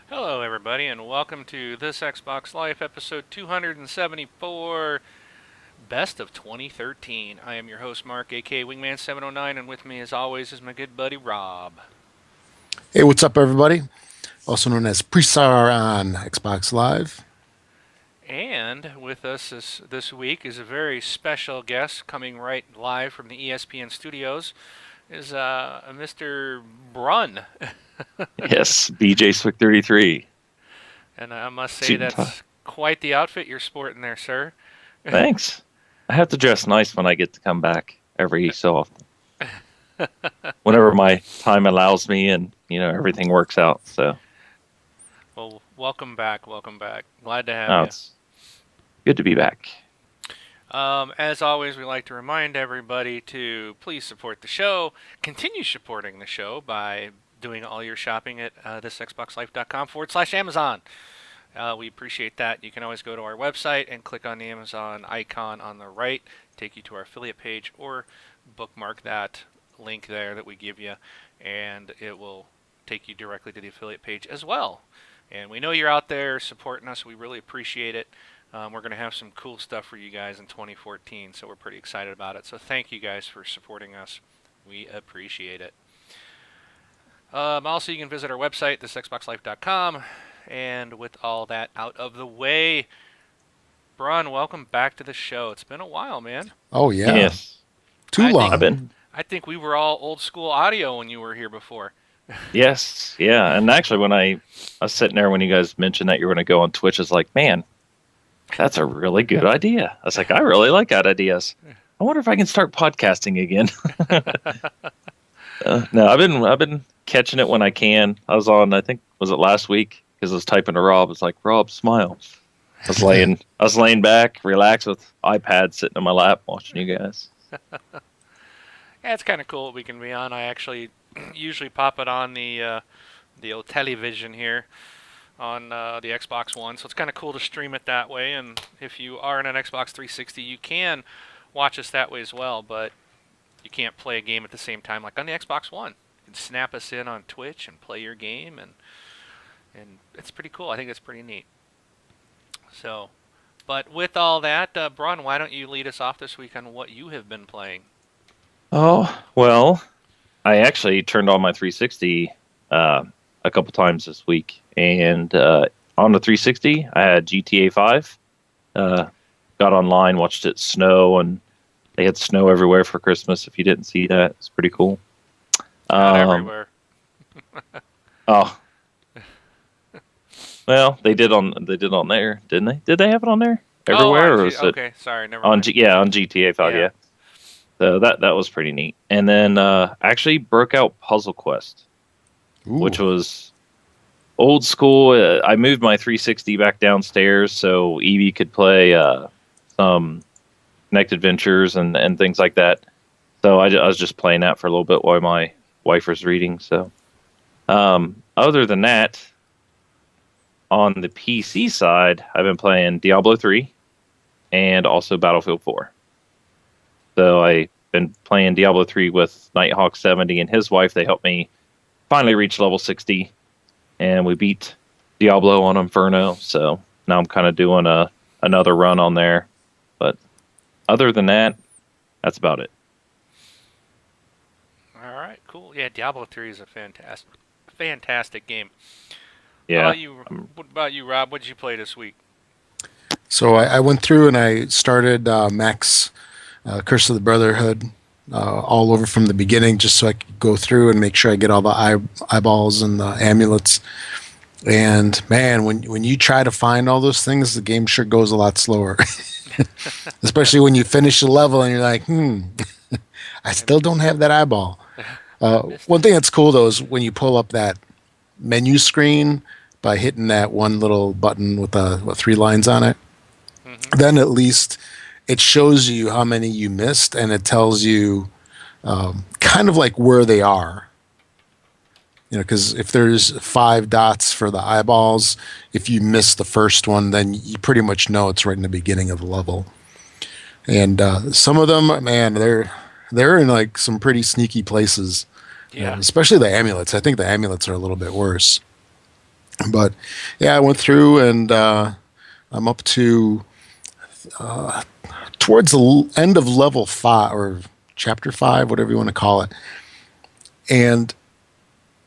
Hello, everybody, and welcome to this Xbox Life episode 274, Best of 2013. I am your host, Mark, aka Wingman709, and with me, as always, is my good buddy Rob. Hey, what's up, everybody? Also known as Presar on Xbox Live. And with us this week is a very special guest coming right live from the ESPN studios, is Mr. Brun. Yes, BJ Swick 33. And I must say Suit and tie. that's quite the outfit you're sporting there, sir. Thanks. I have to dress nice when I get to come back every so often. Whenever my time allows me and, everything works out. So, Well, welcome back, welcome back. Glad to have oh, you. it's good to be back. As always, we like to remind everybody to please support the show. Continue supporting the show by doing all your shopping at thisxboxlife.com/Amazon. We appreciate that. You can always go to our website and click on the Amazon icon on the right, take you to our affiliate page, or bookmark that link there that we give you, and it will take you directly to the affiliate page as well. And we know you're out there supporting us. We really appreciate it. We're going to have some cool stuff for you guys in 2014, so we're pretty excited about it. So thank you guys for supporting us. We appreciate it. Also, you can visit our website, thisxboxlife.com. And with all that out of the way, Braun, welcome back to the show. It's been a while, man. Oh, yeah. Yes. Too I think I've long. been. I think we were all old school audio when you were here before. Yes. Yeah. And actually, when I was sitting there when you guys mentioned that you were going to go on Twitch, it's like, man, that's a really good idea. I was like, I really like that ideas. I wonder if I can start podcasting again. No, I've been catching it when I can. I was on, I think, was it last week? Because I was typing to Rob. It's like, Rob, smile. I was laying back, relaxed with iPad sitting in my lap, watching you guys. Yeah, it's kind of cool we can be on. I actually usually pop it on the old television here on the Xbox One, so it's kind of cool to stream it that way. And if you are in an Xbox 360, you can watch us that way as well. But you can't play a game at the same time like on the Xbox One. You can snap us in on Twitch and play your game, and it's pretty cool. I think it's pretty neat. So, but with all that, Braun, why don't you lead us off this week on what you have been playing? Oh, well, I actually turned on my 360 a couple times this week. And on the 360, I had GTA 5. Got online, watched it snow, and they had snow everywhere for Christmas. If you didn't see that, it's pretty cool. Not Um, everywhere. oh, well, they did on there, didn't they? Did they have it on there Oh, everywhere, or was it okay, sorry, never on mind. on GTA 5? Yeah. Yeah. So that was pretty neat. And then actually broke out Puzzle Quest, Ooh. which was old school. I moved my 360 back downstairs so Evie could play some Connect Adventures and things like that. So I was just playing that for a little bit while my wife was reading. So other than that, on the PC side, I've been playing Diablo 3 and also Battlefield 4. So I've been playing Diablo 3 with Nighthawk 70 and his wife. They helped me finally reach level 60, and we beat Diablo on Inferno. So now I'm kind of doing another run on there. But other than that, that's about it. All right, cool. Yeah, Diablo 3 is a fantastic game. How Yeah. about you? What about you, Rob? What did you play this week? So I went through and I started Max Curse of the Brotherhood all over from the beginning just so I could go through and make sure I get all the eyeballs and the amulets. And man, when you try to find all those things, the game sure goes a lot slower. Especially when you finish a level and you're like, I still don't have that eyeball. I missed One it. thing that's cool though is when you pull up that menu screen by hitting that one little button with three lines on it, Hmm. then at least it shows you how many you missed and it tells you kind of like where they are. Because if there's five dots for the eyeballs, if you miss the first one, then you pretty much know it's right in the beginning of the level. And some of them, man, they're in like some pretty sneaky places. Yeah. Especially the amulets. I think the amulets are a little bit worse. But yeah, I went through and I'm up to uh, towards the end of level 5 or chapter 5, whatever you want to call it. And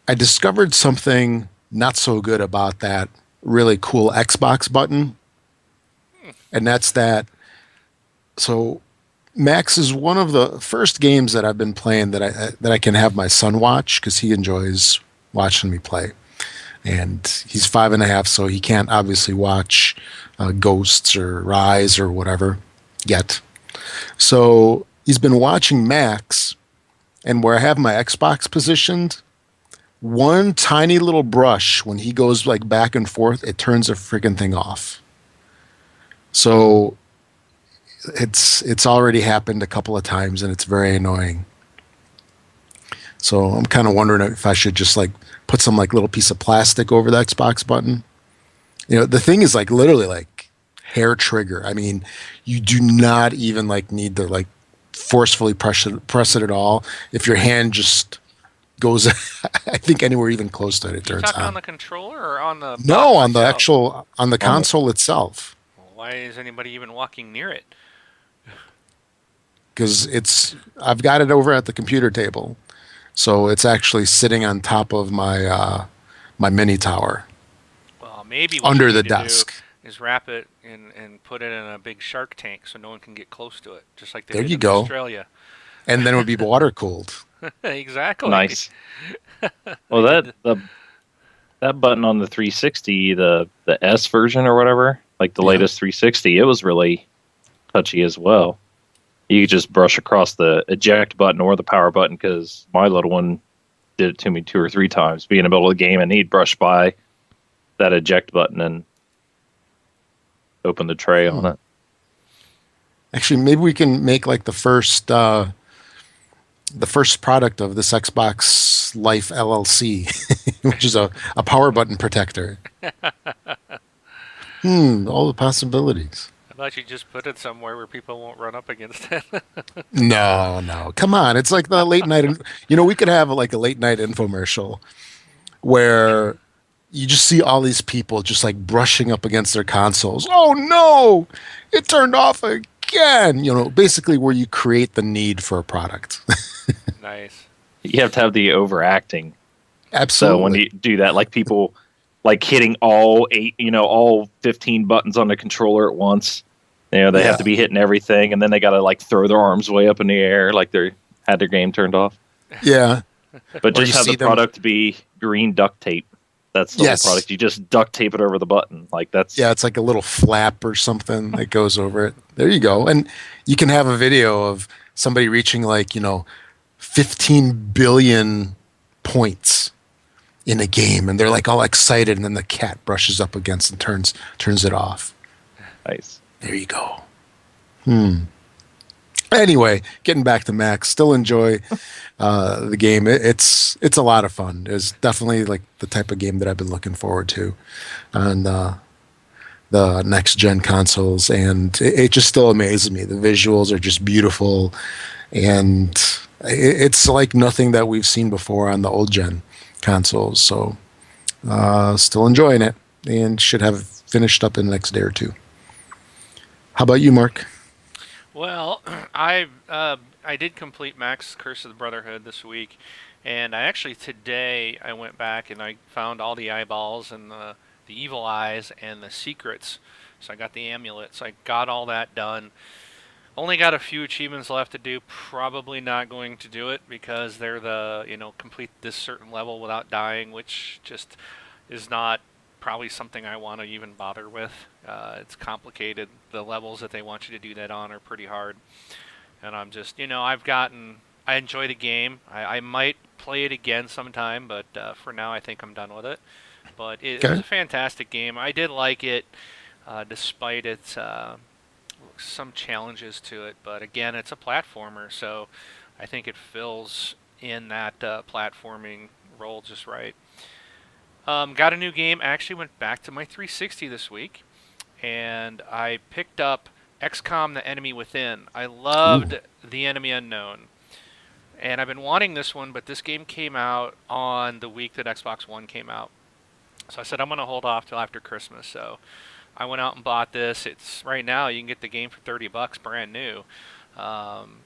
I discovered something not so good about that really cool Xbox button. And that's that. So Max is one of the first games that I've been playing that I can have my son watch because he enjoys watching me play. And he's 5.5, so he can't obviously watch Ghosts or Rise or whatever yet. So he's been watching Max, and where I have my Xbox positioned, one tiny little brush when he goes like back and forth, it turns the freaking thing off. So it's already happened a couple of times, and it's very annoying. So I'm kind of wondering if I should just like put some like little piece of plastic over the Xbox button. You know, the thing is like literally like hair trigger. I mean, you do not even like need to like forcefully press it at all. If your hand just goes, I think anywhere even close to it, it You turns talking on on. the controller or on the No, box on the itself? actual on the On the console itself, Well, why is anybody even walking near it? because I've got it over at the computer table, so it's actually sitting on top of my mini tower Well, maybe what you under the need to do desk. is wrap it and put it in a big shark tank so no one can get close to it, just like they There did you in go. Australia. And then it would be water cooled. Exactly. Nice. Well, They did. that button on the 360, the S version or whatever, like the Yeah. latest 360, it was really touchy as well. You could just brush across the eject button or the power button because my little one did it to me 2 or 3 times. Being in the middle of the game and he'd brush by that eject button and open the tray on it. Actually, maybe we can make like the first product of this Xbox Life LLC, which is a power button protector. All the possibilities. How about you just put it somewhere where people won't run up against it? No, no, come on. It's like the late night. You know, we could have like a late night infomercial where you just see all these people just like brushing up against their consoles. Oh no, it turned off again. You know, basically where you create the need for a product. Nice. You have to have the overacting. So when Absolutely. you do that, like people like hitting all 8, all 15 buttons on the controller at once. They Yeah. have to be hitting everything, and then they got to like throw their arms way up in the air, like they had their game turned off. Yeah. But Or just you have see the them. product be green duct tape. That's the whole Yes. product. You just duct tape it over the button. Like that's Yeah, it's like a little flap or something that goes over it. There you go. And you can have a video of somebody reaching like, 15 billion points in a game and they're like all excited and then the cat brushes up against and turns it off. nice. There you go. Anyway, getting back to Max, still enjoy the game. It's a lot of fun. It's definitely like the type of game that I've been looking forward to on the next gen consoles, and it just still amazes me. The visuals are just beautiful, and it's like nothing that we've seen before on the old gen consoles. So, still enjoying it, and should have finished up in the next day or two. How about you, Mark? Well, I did complete Max Curse of the Brotherhood this week, and I actually today I went back and I found all the eyeballs and the evil eyes and the secrets. So I got the amulet. So I got all that done. Only got a few achievements left to do. Probably not going to do it because they're complete this certain level without dying, which just is not probably something I want to even bother with. It's complicated. The levels that they want you to do that on are pretty hard. And I'm just, I enjoy the game. I might play it again sometime, but for now I think I'm done with it. But it was Okay. a fantastic game. I did like it, despite its some challenges to it. But again, it's a platformer, so I think it fills in that platforming role just right. Got a new game. I actually went back to my 360 this week, and I picked up XCOM: The Enemy Within. I Ooh. loved The Enemy Unknown, and I've been wanting this one, but this game came out on the week that Xbox One came out, So I said I'm gonna hold off till after Christmas. So I went out and bought this. It's right now you can get the game for $30, brand new.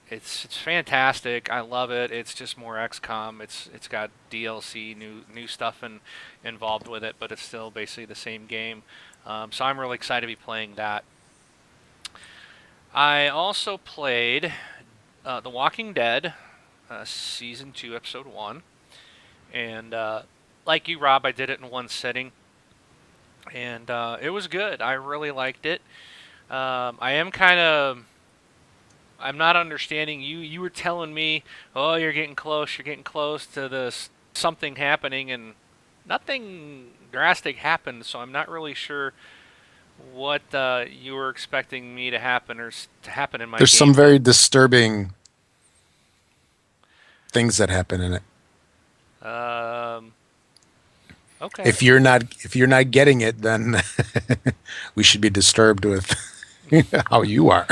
It's fantastic. I love it. It's just more XCOM. It's got DLC, new stuff involved with it, but it's still basically the same game. So I'm really excited to be playing that. I also played The Walking Dead, season 2, episode 1, and like you, Rob, I did it in one sitting, and it was good. I really liked it. I am kind of I'm not understanding you. You were telling me, "Oh, you're getting close. You're getting close to this something happening," and nothing drastic happened. So I'm not really sure what you were expecting me to happen to happen in my There's game. some very disturbing things that happen in it. Okay. If you're not getting it, then we should be disturbed with how you are.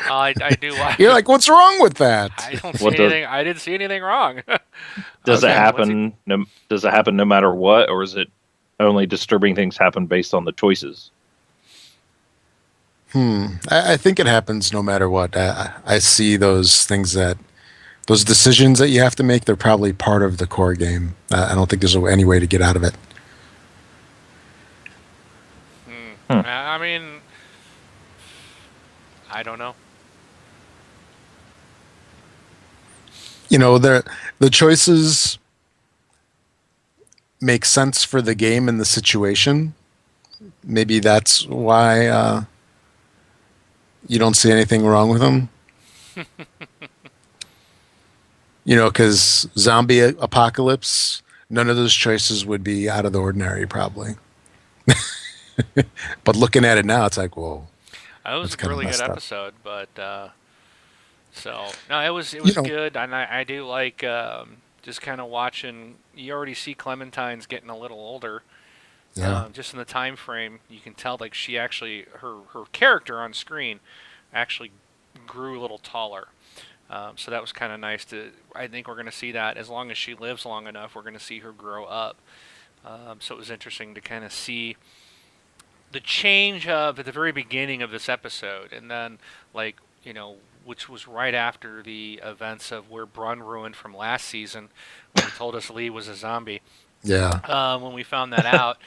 I do. You're like, what's wrong with that? I don't see What does- anything. I didn't see anything wrong. Does it Okay, happen? Does it happen no matter what, or is it only disturbing things happen based on the choices? I think it happens no matter what. I see those decisions that you have to make. They're probably part of the core game. I don't think there's any way to get out of it. I mean, I don't know. You know, the choices make sense for the game and the situation. Maybe that's why you don't see anything wrong with them. You know, because zombie apocalypse, none of those choices would be out of the ordinary, probably. But looking at it now, it's like, whoa. It was That's a kinda really good messed up. episode, but so no, it was You know- good, and I do like just kind of watching. You already see Clementine's getting a little older. Yeah. Just in the time frame, you can tell like she actually her character on screen actually grew a little taller. So that was kind of nice to. I think we're going to see that as long as she lives long enough, we're going to see her grow up. So it was interesting to kind of see the change of at the very beginning of this episode, and then like which was right after the events of where Brun ruined from last season, when he told us Lee was a zombie. Yeah. When we found that out.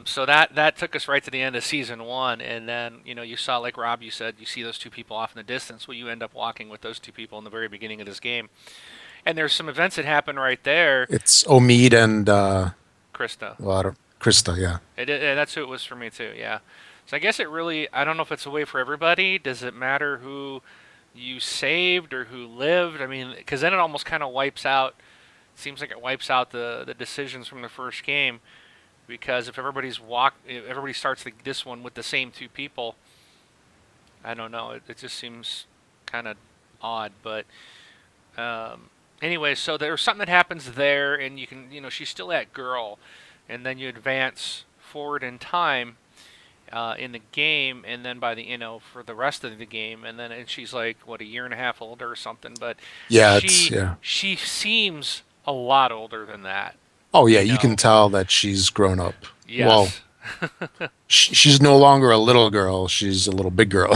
So that took us right to the end of season 1, and then you saw, like Rob, you said you see those two people off in the distance. Well, you end up walking with those two people in the very beginning of this game, and there's some events that happen right there. It's Omid and Krista. Krista, yeah. That's who it was for me too. Yeah. So I guess it really, I don't know if it's a way for everybody. Does it matter who you saved or who lived? I mean, because then it almost kind of wipes out. Seems like it wipes out the decisions from the first game, because if everybody starts this one with the same two people, I don't know. It just seems kind of odd. But anyway, so there's something that happens there, and you can she's still that girl, and then you advance forward in time in the game, and then by the for the rest of the game, and she's like what, a year and a half older or something. But Yeah, she seems a lot older than that. Oh, yeah, you can tell that she's grown up. Yes. Well, she's no longer a little girl. She's a little big girl.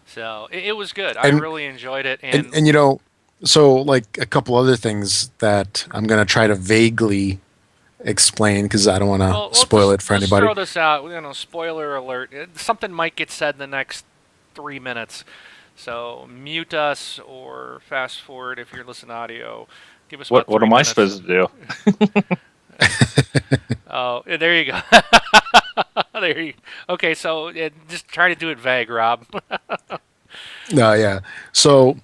So it was good. I really enjoyed it. And so like a couple other things that I'm going to try to vaguely explain, because I don't want to spoil it for anybody. Let's throw this out. Spoiler alert. Something might get said in the next 3 minutes. So mute us or fast forward if you're listening to audio. Give us What about 3 am I minutes. supposed to do? Oh, there you go. There you. Okay, so just try to do it vague, Rob. No, yeah. So,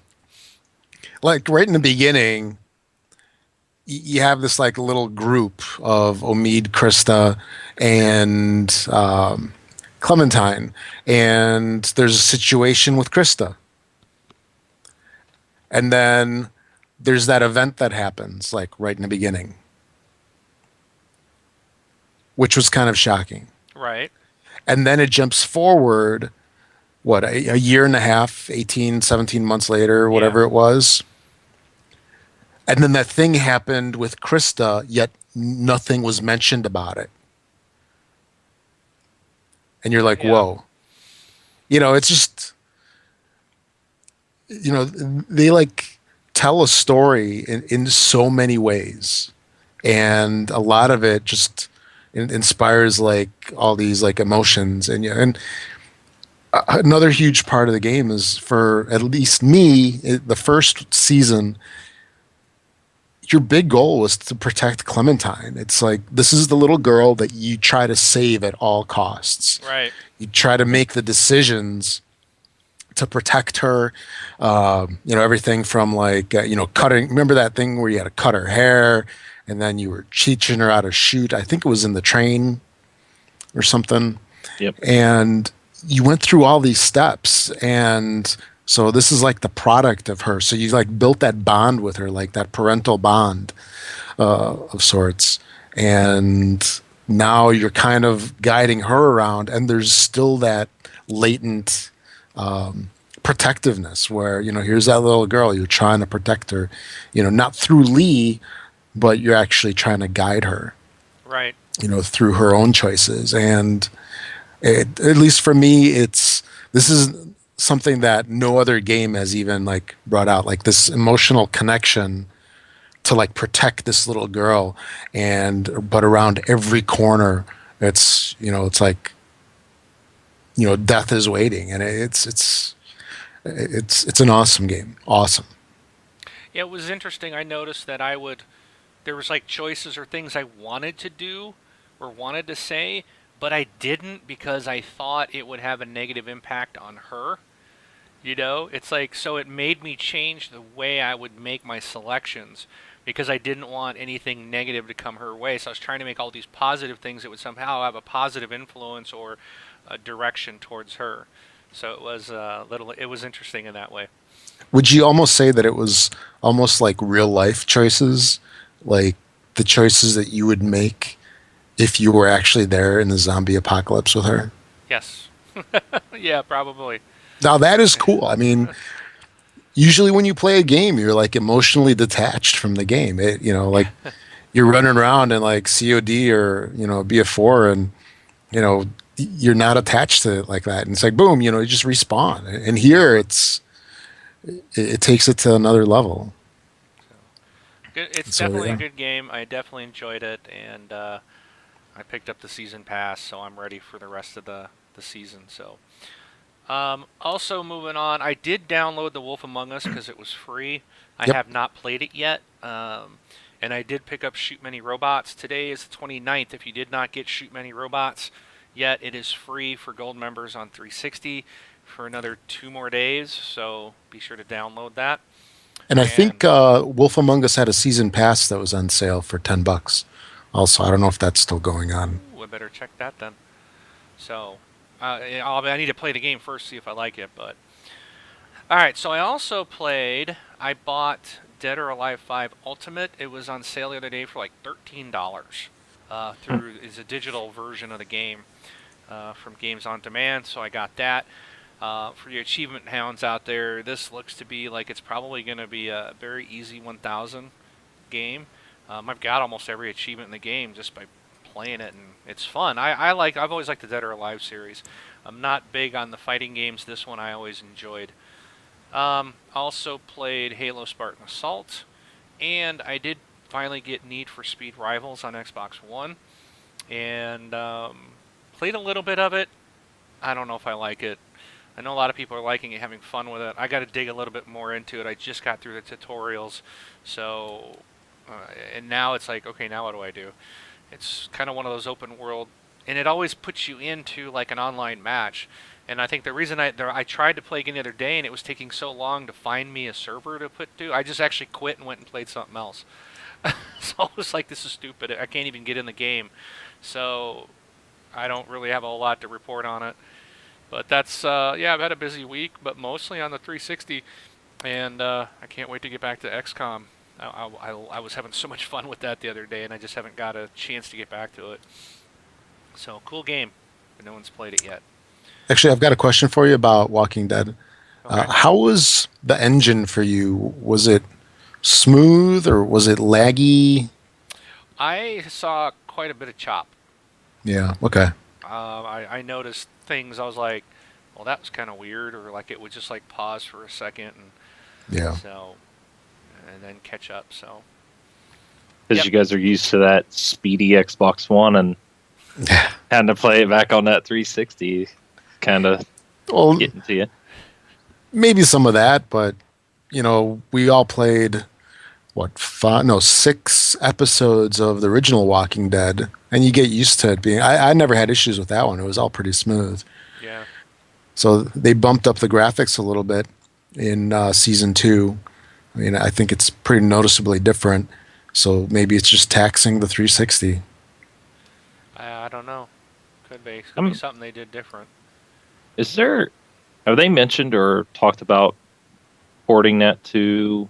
like right in the beginning, you have this like little group of Omid, Krista, and Clementine, and there's a situation with Krista, and then there's that event that happens like right in the beginning, which was kind of shocking. Right. And then it jumps forward, what, a year and a half, 18, 17 months later, whatever it was. And then that thing happened with Krista, yet nothing was mentioned about it. And you're like, Yeah. whoa. It's just, they like tell a story in so many ways. And a lot of it just inspires like all these like emotions. And another huge part of the game is, for at least me, the first season, your big goal was to protect Clementine. It's like, this is the little girl that you try to save at all costs. Right. You try to make the decisions to protect her. Everything from like, cutting. Remember that thing where you had to cut her hair and then you were teaching her how to shoot? I think it was in the train or something. Yep. And you went through all these steps, and so this is like the product of her. So you like built that bond with her, like that parental bond of sorts. And now you're kind of guiding her around, and there's still that latent protectiveness where, here's that little girl, you're trying to protect her, not through Lee, but you're actually trying to guide her, Right. through her own choices. And at least for me, this is something that no other game has even like brought out, like this emotional connection to like protect this little girl. But around every corner, it's like, death is waiting, and it's an awesome game. Awesome. Yeah, it was interesting. I noticed that there was like choices or things I wanted to do or wanted to say, but I didn't because I thought it would have a negative impact on her. It's like, so it made me change the way I would make my selections because I didn't want anything negative to come her way. So I was trying to make all these positive things that would somehow have a positive influence or a direction towards her. So it was interesting in that way. Would you almost say that it was almost like real life choices, like the choices that you would make if you were actually there in the zombie apocalypse with her? Yes. Yeah, probably. Now that is cool. I mean, usually when you play a game, you're like emotionally detached from the game. Like you're running around in like COD or, BF4, and, you're not attached to it like that. And it's like, boom, you just respawn. And here it takes it to another level. It's So, definitely a yeah. good game. I definitely enjoyed it, and I picked up the season pass, so I'm ready for the rest of the season. So, also moving on, I did download The Wolf Among Us because it was free. I Yep. have not played it yet, and I did pick up Shoot Many Robots. Today is the 29th. If you did not get Shoot Many Robots yet, it is free for gold members on 360 for another 2 more days. So be sure to download that. And I think And Wolf Among Us had a season pass that was on sale for $10. Also, I don't know if that's still going on. ooh, I better check that then. So, I need to play the game first, see if I like it. But all right, so I bought Dead or Alive 5 Ultimate. It was on sale the other day for like $13. Through is a digital version of the game from Games on Demand. So I got that. For the achievement hounds out there, this looks to be like it's probably going to be a very easy 1000 game. I've got almost every achievement in the game just by playing it, and it's fun. I've always liked the Dead or Alive series. I'm not big on the fighting games. This one I always enjoyed. Also played Halo Spartan Assault, and I did finally get Need for Speed Rivals on Xbox One, and played a little bit of it. I don't know if I like it. I know a lot of people are liking it, having fun with it. I got to dig a little bit more into it. I just got through the tutorials, so and now it's like, okay, now what do I do? It's kind of one of those open world, and it always puts you into like an online match. And I think the reason I tried to play again the other day, and it was taking so long to find me a server to put to, I just actually quit and went and played something else. So I was like, this is stupid. I can't even get in the game. So I don't really have a whole lot to report on it. But that's, yeah, I've had a busy week, but mostly on the 360. And I can't wait to get back to XCOM. I was having so much fun with that the other day, and I just haven't got a chance to get back to it. So, cool game, but no one's played it yet. Actually, I've got a question for you about Walking Dead. Okay. How was the engine for you? Was it smooth or was it laggy? I saw quite a bit of chop. Yeah. Okay. I noticed things. I was like, well, that was kind of weird, or like it would just like pause for a second, and Yeah. so and then catch up. So Because yep. you guys are used to that speedy Xbox One and having to play it back on that 360, kind of Well, getting to you. maybe some of that, but we all played what five? No, 6 episodes of the original Walking Dead, and you get used to it being. I never had issues with that one. It was all pretty smooth. Yeah. So they bumped up the graphics a little bit in season 2. I mean, I think it's pretty noticeably different. So maybe it's just taxing the 360. I don't know. Could be. Could I'm- be something they did different. Is there? Have they mentioned or talked about porting that to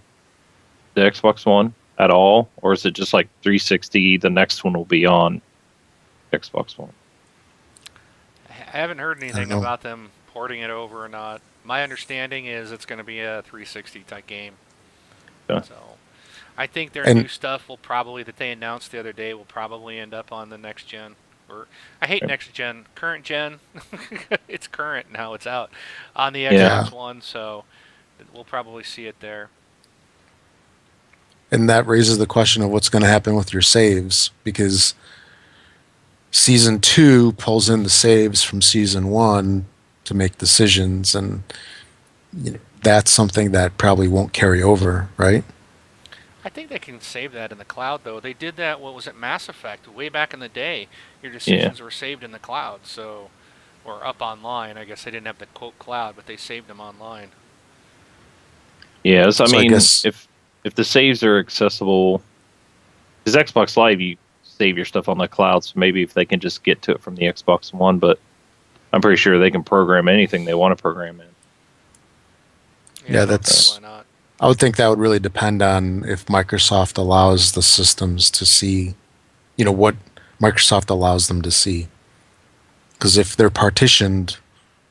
the Xbox One at all, or is it just like 360? The next one will be on Xbox One. I haven't heard anything know. about them porting it over or not. My understanding is it's going to be a 360 type game. Yeah. So I think their And- new stuff will probably, that they announced the other day, will probably end up on the next gen. Or I hate Yeah. next gen, current gen. It's current now. It's out on the Yeah. Xbox One, so we'll probably see it there. And that raises the question of what's going to happen with your saves, because season 2 pulls in the saves from season 1 to make decisions, and that's something that probably won't carry over, right? I think they can save that in the cloud, though. They did that. What was it, Mass Effect? Way back in the day, your decisions were saved in the cloud, so or up online. I guess they didn't have the quote cloud, but they saved them online. Yeah, so I So I mean, guess- if the saves are accessible, because Xbox Live, you save your stuff on the cloud, so maybe if they can just get to it from the Xbox One, but I'm pretty sure they can program anything they want to program in. Yeah, that's- why not? I would think that would really depend on if Microsoft allows the systems to see, what Microsoft allows them to see. Because if they're partitioned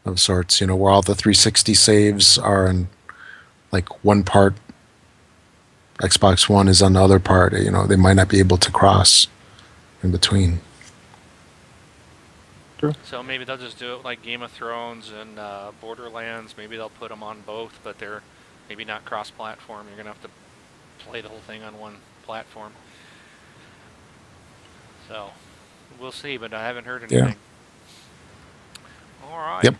of sorts, where all the 360 saves are in like one part, Xbox One is on the other part, they might not be able to cross in between. So maybe they'll just do it like Game of Thrones and Borderlands. Maybe they'll put them on both, but they're maybe not cross-platform. You're gonna have to play the whole thing on one platform. So we'll see, but I haven't heard Yeah. anything. All right. Yep.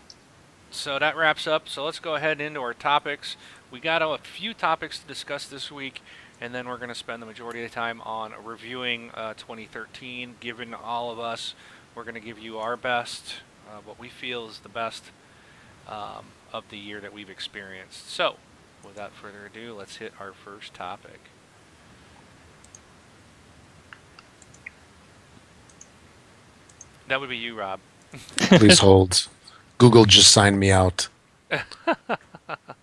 So that wraps up. So let's go ahead into our topics. We got a few topics to discuss this week, and then we're going to spend the majority of the time on reviewing 2013. Given all of us, we're going to give you our best, what we feel is the best of the year that we've experienced. So, without further ado, let's hit our first topic. That would be you, Rob. Please hold. Google just signed me out.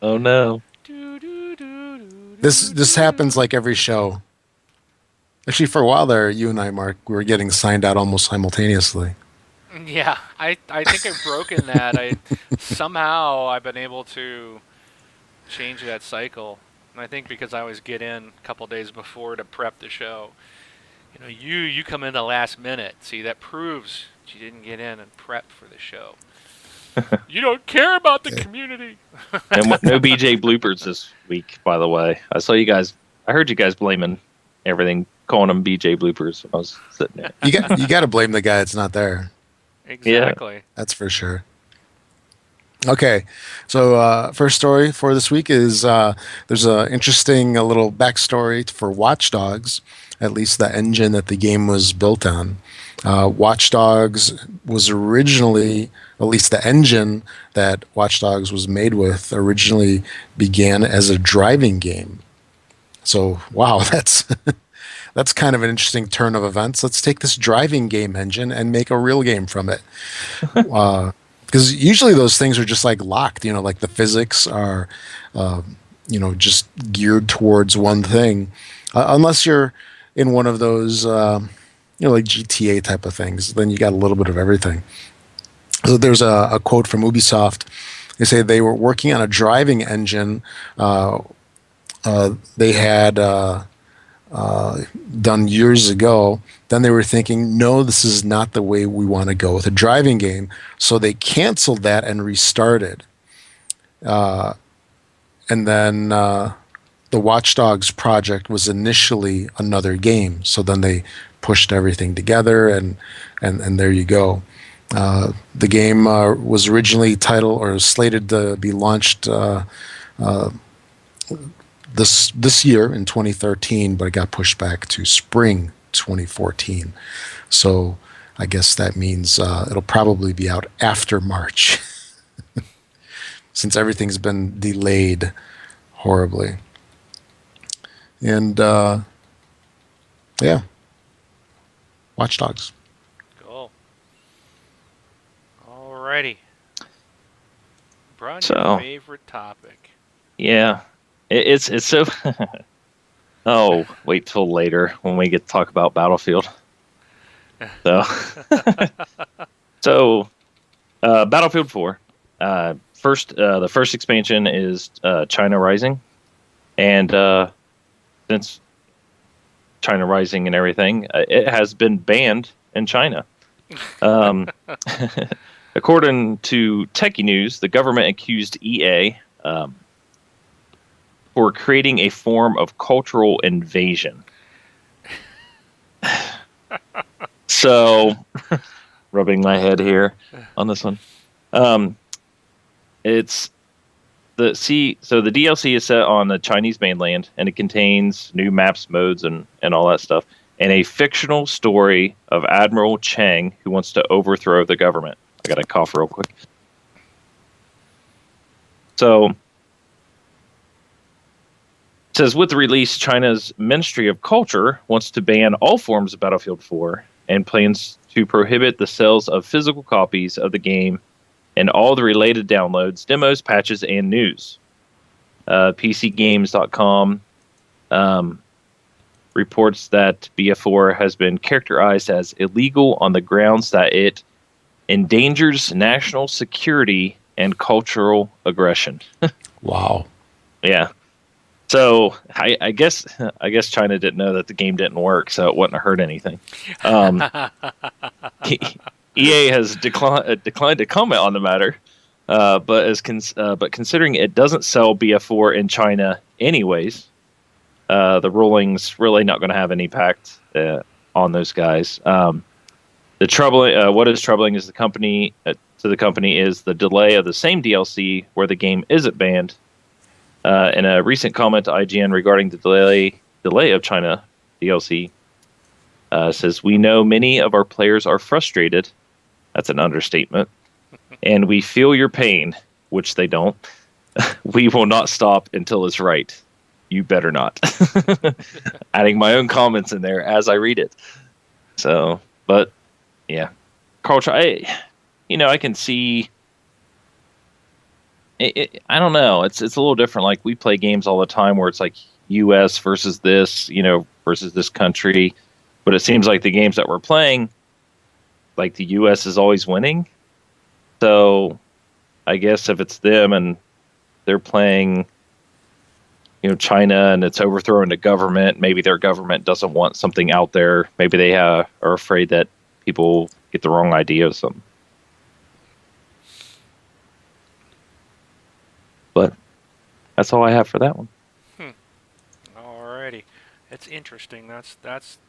Oh no! This happens like every show. Actually, for a while there, you and I, Mark, we were getting signed out almost simultaneously. Yeah, I think I've broken that. Somehow I've been able to change that cycle. And I think because I always get in a couple days before to prep the show. You come in the last minute. See, that proves you didn't get in and prep for the show. You don't care about the community. And no BJ bloopers this week, by the way. I saw you guys. I heard you guys blaming everything, calling them BJ bloopers when I was sitting there. You got to blame the guy that's not there. Exactly. That's for sure. Okay, so first story for this week is there's a interesting little backstory for Watch Dogs, at least the engine that the game was built on. Watch Dogs was originally, at least the engine that Watch Dogs was made with, originally began as a driving game. So, wow, that's kind of an interesting turn of events. Let's take this driving game engine and make a real game from it. Because usually those things are just like locked, like the physics are, just geared towards one thing. Unless you're in one of those, like GTA type of things, then you got a little bit of everything. So there's a quote from Ubisoft. They say they were working on a driving engine they had done years ago. Then they were thinking, no, this is not the way we want to go with a driving game. So they canceled that and restarted. And then the Watch Dogs project was initially another game. So then they pushed everything together, and there you go. The game was originally titled or slated to be launched this year in 2013, but it got pushed back to spring 2014. So I guess that means it'll probably be out after March, since everything's been delayed horribly. And yeah, Watch Dogs. Cool. Alrighty. Brian, So- your favorite topic. Yeah, it's so. Oh, wait till later when we get to talk about Battlefield. So, so Battlefield 4. The first expansion is China Rising, and since China Rising and everything, it has been banned in China. According to Techie News, the government accused EA for creating a form of cultural invasion. So, rubbing my head here on this one. It's so the DLC is set on the Chinese mainland, and it contains new maps, modes, and all that stuff, and a fictional story of Admiral Cheng who wants to overthrow the government. I gotta cough real quick. So, it says with the release, China's Ministry of Culture wants to ban all forms of Battlefield 4 and plans to prohibit the sales of physical copies of the game and all the related downloads, demos, patches, and news. PCGames.com reports that BF4 has been characterized as illegal on the grounds that it endangers national security and cultural aggression. Wow. Yeah. So I guess China didn't know that the game didn't work, so it wouldn't have hurt anything. EA has declined to comment on the matter, but considering it doesn't sell BF4 in China anyways, the ruling's really not going to have an impact on those guys. What is troubling is the company is the delay of the same DLC where the game isn't banned. In a recent comment to IGN regarding the delay of China DLC, says, "We know many of our players are frustrated." That's an understatement. "And we feel your pain," which they don't. "We will not stop until it's right. You better not." Adding my own comments in there as I read it. So, but yeah, culture. I can see. I don't know. It's a little different. Like, we play games all the time where it's like U.S. versus this, versus this country. But it seems like the games that we're playing, like, the U.S. is always winning. So I guess if it's them and they're playing, China, and it's overthrowing the government, maybe their government doesn't want something out there. Maybe they are afraid that people get the wrong idea of something. But that's all I have for that one. Alrighty. It's interesting. That's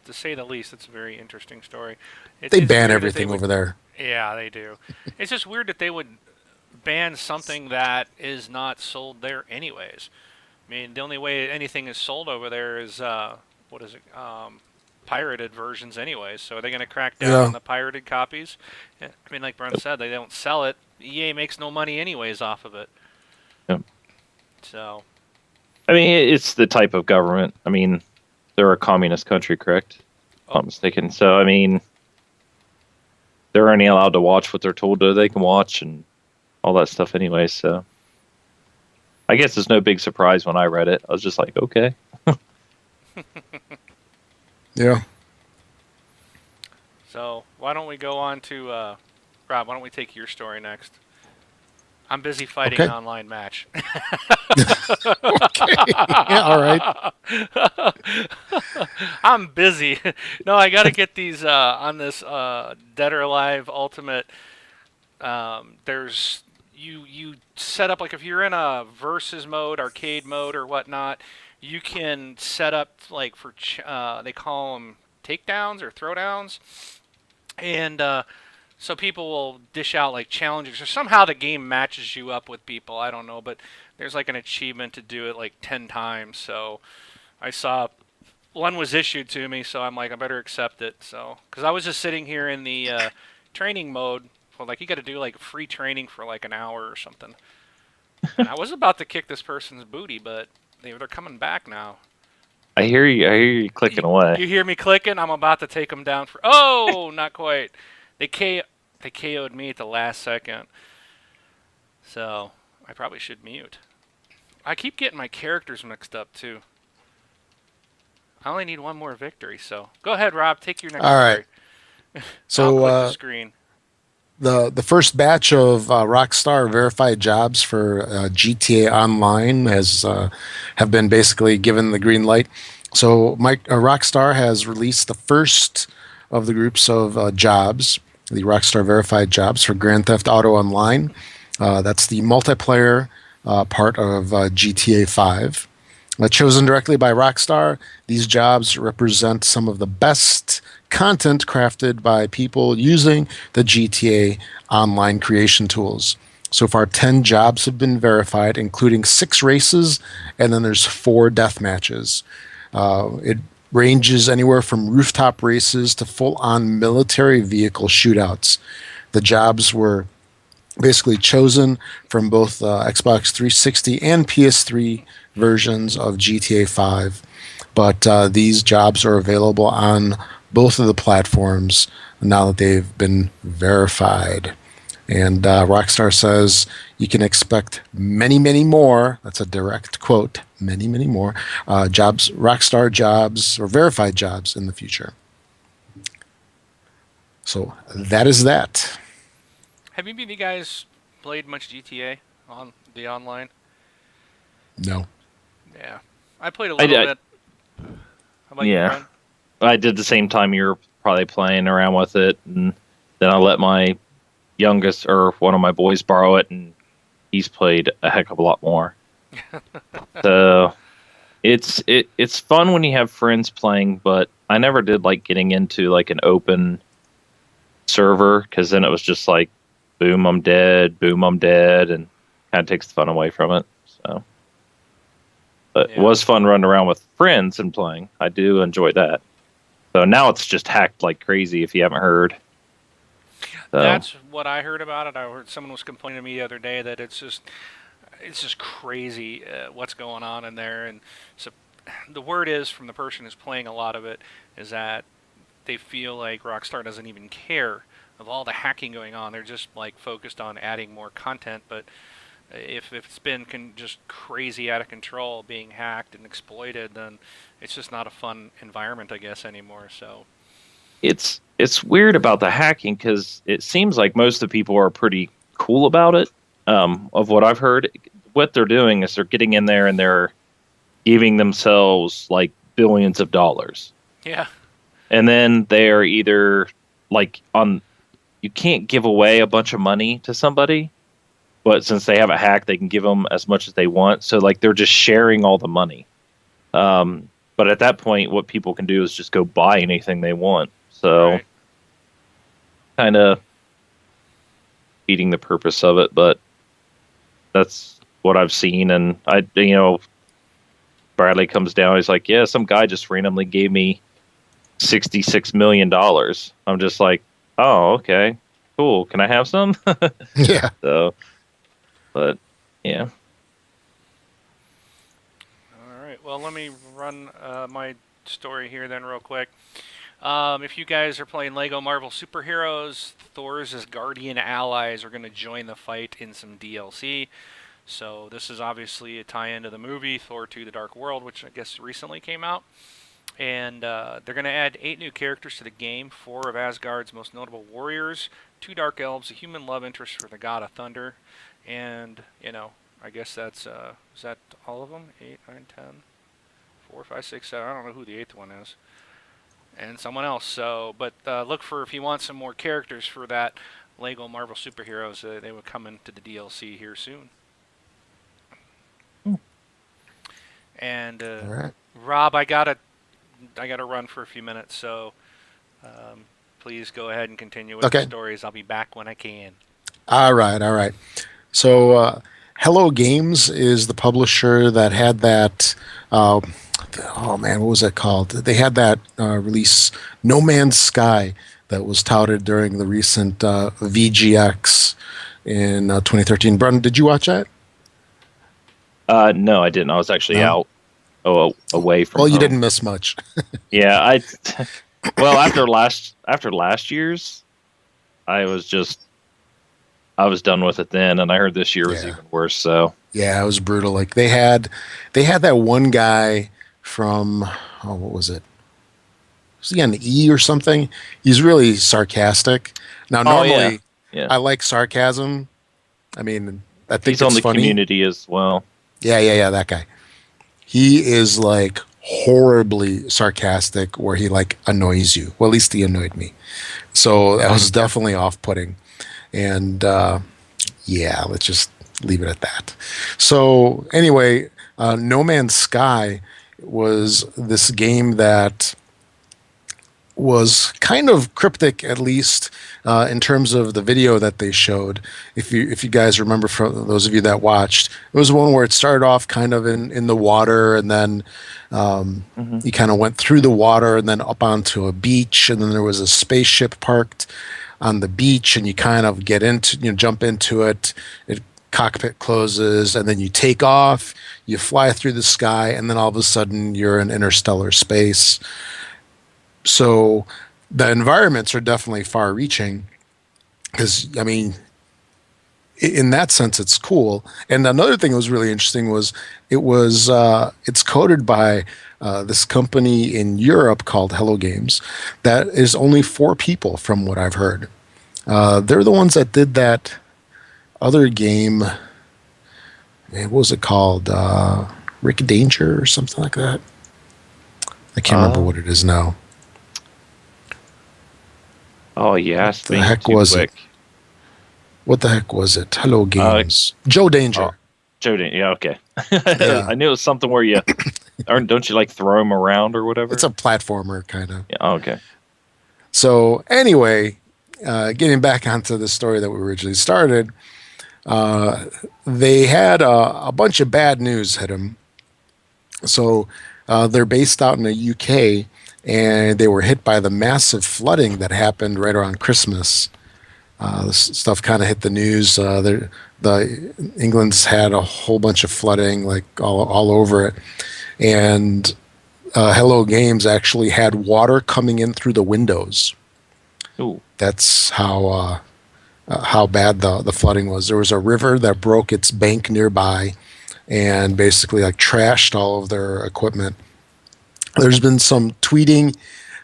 to say the least. It's a very interesting story. They it's ban weird that everything would- over there. Yeah, they do. It's just weird that they would ban something that is not sold there anyways. I mean, the only way anything is sold over there is pirated versions anyways. So are they going to crack down Yeah. on the pirated copies? I mean, like Brent said, they don't sell it. EA makes no money anyways off of it. Yep. So I mean, it's the type of government. I mean, they're a communist country, correct? If I'm not mistaken. So, I mean, they're only allowed to watch what they're told they can watch and all that stuff anyway. So, I guess it's no big surprise when I read it. I was just like, okay. Yeah. why don't we go on to Rob? Why don't we take your story next? I'm busy fighting Okay. an online match. Okay. Yeah, all right. I'm busy. No, I got to get these on this Dead or Alive Ultimate. There's you set up like if you're in a versus mode, arcade mode, or whatnot, you can set up like for they call them takedowns or throwdowns, and so people will dish out like challenges or somehow the game matches you up with people. I don't know, but there's like an achievement to do it like 10 times. So I saw one was issued to me, so I'm like, I better accept it. So, because I was just sitting here in the training mode, well, like you got to do like free training for like an hour or something, and I was about to kick this person's booty, but they're coming back now. I hear you. I hear you clicking away. You hear me clicking? I'm about to take them down for. Oh, not quite. They KO'd me at the last second, so I probably should mute. I keep getting my characters mixed up too. I only need one more victory, so go ahead, Rob. Take your next All story. right. I'll click So the screen. the first batch of Rockstar verified jobs for GTA Online have been basically given the green light. So Rockstar has released the first of the groups of jobs, the Rockstar verified jobs for Grand Theft Auto Online. That's the multiplayer part of GTA 5. Chosen directly by Rockstar, these jobs represent some of the best content crafted by people using the GTA Online creation tools. So far, 10 jobs have been verified, including 6 races, and then there's 4 death matches. It ranges anywhere from rooftop races to full-on military vehicle shootouts. The jobs were basically chosen from both Xbox 360 and PS3 versions of GTA 5. But these jobs are available on both of the platforms now that they've been verified. And Rockstar says you can expect many, many more. That's a direct quote. Many, many more jobs, Rockstar jobs or verified jobs in the future. So that is that. Have any of you guys played much GTA on the online? No. Yeah, I played a I little did. bit. How about you, Yeah. Ron? I did the same time you were probably playing around with it, and then I let my youngest or one of my boys borrow it, and he's played a heck of a lot more. So it's fun when you have friends playing, but I never did like getting into like an open server because then it was just like boom, I'm dead, and kind of takes the fun away from it. So, but it Yeah. was fun running around with friends and playing. I do enjoy that. So now it's just hacked like crazy. If you haven't heard, so, That's what I heard about it. I heard someone was complaining to me the other day that it's just crazy what's going on in there. And so the word is from the person who's playing a lot of it is that they feel like Rockstar doesn't even care of all the hacking going on. They're just like focused on adding more content. But if it's been just crazy out of control, being hacked and exploited, then it's just not a fun environment, I guess, anymore. So it's weird about the hacking because it seems like most of the people are pretty cool about it. Of what I've heard, what they're doing is they're getting in there and they're giving themselves like billions of dollars, yeah, and then they're either like on. You can't give away a bunch of money to somebody, but since they have a hack, they can give them as much as they want. So like they're just sharing all the money. But at that point, what people can do is just go buy anything they want. So right. kind of feeding the purpose of it, but that's what I've seen. And Bradley comes down. He's like, yeah, some guy just randomly gave me $66 million. I'm just like, oh, okay, cool. Can I have some? Yeah. So, but yeah. All right. Well, let me run my story here then, real quick. If you guys are playing Lego Marvel Superheroes, Thor's Guardian allies are going to join the fight in some DLC. So this is obviously a tie-in to the movie Thor 2: The Dark World, which I guess recently came out. And they're going to add 8 new characters to the game, 4 of Asgard's most notable warriors, 2 dark elves, a human love interest for the god of thunder, and I guess that's is that all of them? 8, 9, 10, 4, 5, 6, 7. I don't know who the eighth one is, and someone else. So, but look for if you want some more characters for that Lego Marvel superheroes. They will come into the DLC here soon. And All right. Rob, I gotta run for a few minutes, so please go ahead and continue with the stories. I'll be back when I can. All right. So, Hello Games is the publisher that had that. Oh man, what was that called? They had that release, No Man's Sky, that was touted during the recent VGX in 2013. Brun, did you watch that? No, I didn't. I was actually out away from. Well, you home. didn't miss much. Yeah, well, after last year's, I was done with it then, and I heard this year was even worse. So yeah, it was brutal. Like they had that one guy from what was it? Was he on E or something? He's really sarcastic. Now, normally, I like sarcasm. I mean, I think he's on the funny. Community as well. Yeah, that guy. He is like horribly sarcastic where he like annoys you. Well, at least he annoyed me. So that was definitely off-putting. And let's just leave it at that. So anyway, No Man's Sky was this game that was kind of cryptic, at least in terms of the video that they showed. If you guys remember, from those of you that watched, it was one where it started off kind of in the water, and then you kind of went through the water and then up onto a beach, and then there was a spaceship parked on the beach, and you kind of jump into it. Cockpit closes, and then you take off. You fly through the sky, and then all of a sudden you're in interstellar space. So the environments are definitely far-reaching because, I mean, in that sense, it's cool. And another thing that was really interesting was it's coded by this company in Europe called Hello Games that is only 4 people from what I've heard. They're the ones that did that other game. What was it called? Rick Danger or something like that? I can't remember what it is now. Oh yeah, what the heck was it? What the heck was it? Hello Games. Joe Danger. Oh, Joe Danger. Yeah, okay. Yeah. I knew it was something where you don't you like throw them around or whatever. It's a platformer kind of. Yeah. Oh, okay. So anyway, getting back onto the story that we originally started, they had a bunch of bad news hit them. So they're based out in the UK. And they were hit by the massive flooding that happened right around Christmas. This stuff kind of hit the news. England's had a whole bunch of flooding, like all over it. And Hello Games actually had water coming in through the windows. Ooh. That's how bad the flooding was. There was a river that broke its bank nearby, and basically like trashed all of their equipment. There's been some tweeting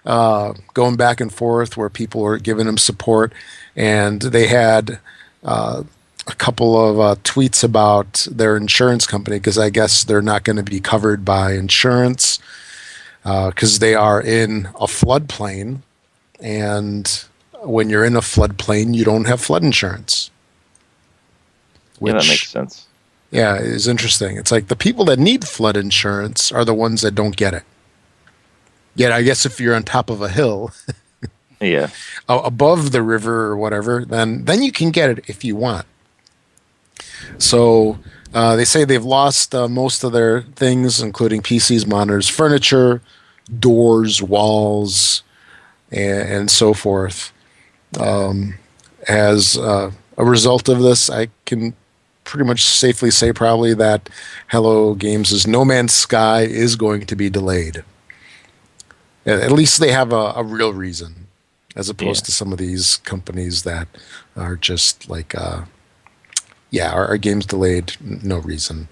going back and forth where people were giving them support, and they had a couple of tweets about their insurance company because I guess they're not going to be covered by insurance because they are in a floodplain, and when you're in a floodplain, you don't have flood insurance. Yeah, that makes sense. Yeah, it's interesting. It's like the people that need flood insurance are the ones that don't get it. Yet, I guess if you're on top of a hill, yeah, above the river or whatever, then you can get it if you want. So they say they've lost most of their things, including PCs, monitors, furniture, doors, walls, and so forth. As a result of this, I can pretty much safely say probably that Hello Games' No Man's Sky is going to be delayed. At least they have a real reason, as opposed to some of these companies that are just like, our game's delayed, no reason.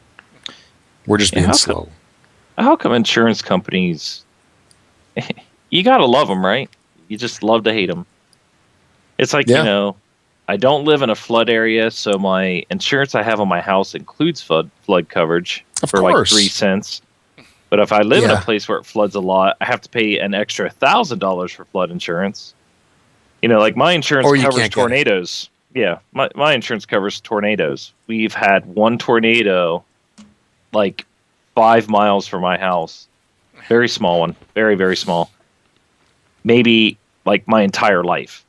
We're just being slow. How come insurance companies, you gotta love them, right? You just love to hate them. It's like, I don't live in a flood area, so my insurance I have on my house includes flood coverage Of for like course. 3 cents. But if I live in a Yeah. place where it floods a lot, I have to pay an extra $1,000 for flood insurance. You know, like my insurance Or you covers can't get it. tornadoes. Yeah, my insurance covers tornadoes. We've had one tornado like 5 miles from my house. Very small one. Very, very small. Maybe like my entire life.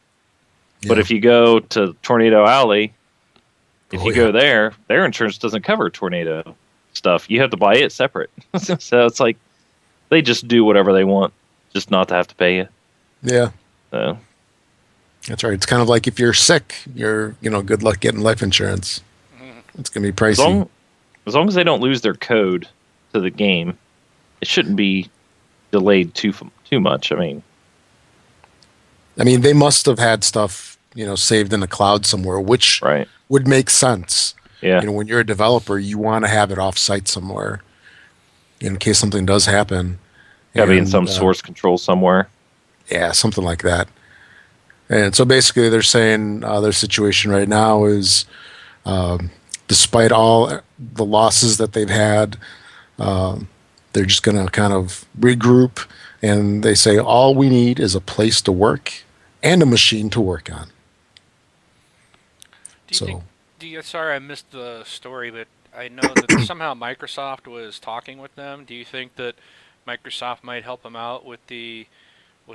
But Yeah. if you go to Tornado Alley, if Oh, you yeah. go there, their insurance doesn't cover tornado stuff. You have to buy it separate. So it's like they just do whatever they want, just not to have to pay you. Yeah. So That's right. It's kind of like if you're sick, good luck getting life insurance. It's going to be as pricey. long as they don't lose their code to the game, it shouldn't be delayed too much. I mean, They must have had stuff, saved in the cloud somewhere, which right? would make sense. Yeah. When you're a developer, you want to have it off-site somewhere in case something does happen. Got to be in And, some source control somewhere. Yeah, something like that. And so basically, they're saying their situation right now is, despite all the losses that they've had, they're just going to kind of regroup. And they say all we need is a place to work and a machine to work on. Sorry, I missed the story, but I know that somehow Microsoft was talking with them. Do you think that Microsoft might help them out with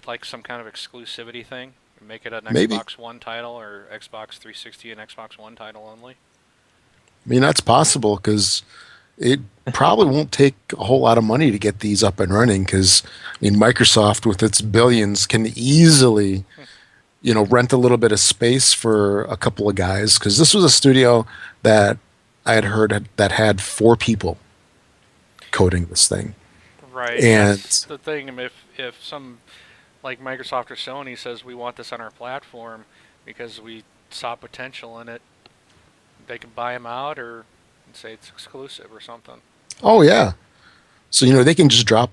like some kind of exclusivity thing? Make it an Maybe. Xbox One title or Xbox 360 and Xbox One title only? That's possible because it probably won't take a whole lot of money to get these up and running because, Microsoft with its billions can easily, rent a little bit of space for a couple of guys because this was a studio that I had heard that had 4 people coding this thing. Right. And That's the thing. If some like Microsoft or Sony says we want this on our platform because we saw potential in it, they can buy them out or say it's exclusive or something. oh yeah, so they can just drop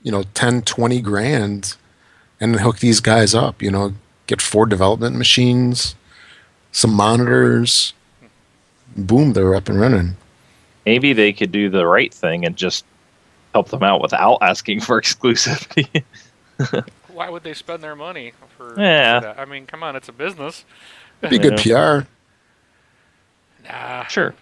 10, 20 grand and hook these guys up. Get 4 development machines, some monitors. Boom, they're up and running. Maybe they could do the right thing and just help them out without asking for exclusivity. Why would they spend their money for Yeah. that? Come on, it's a business. Be good PR. Nah. Sure.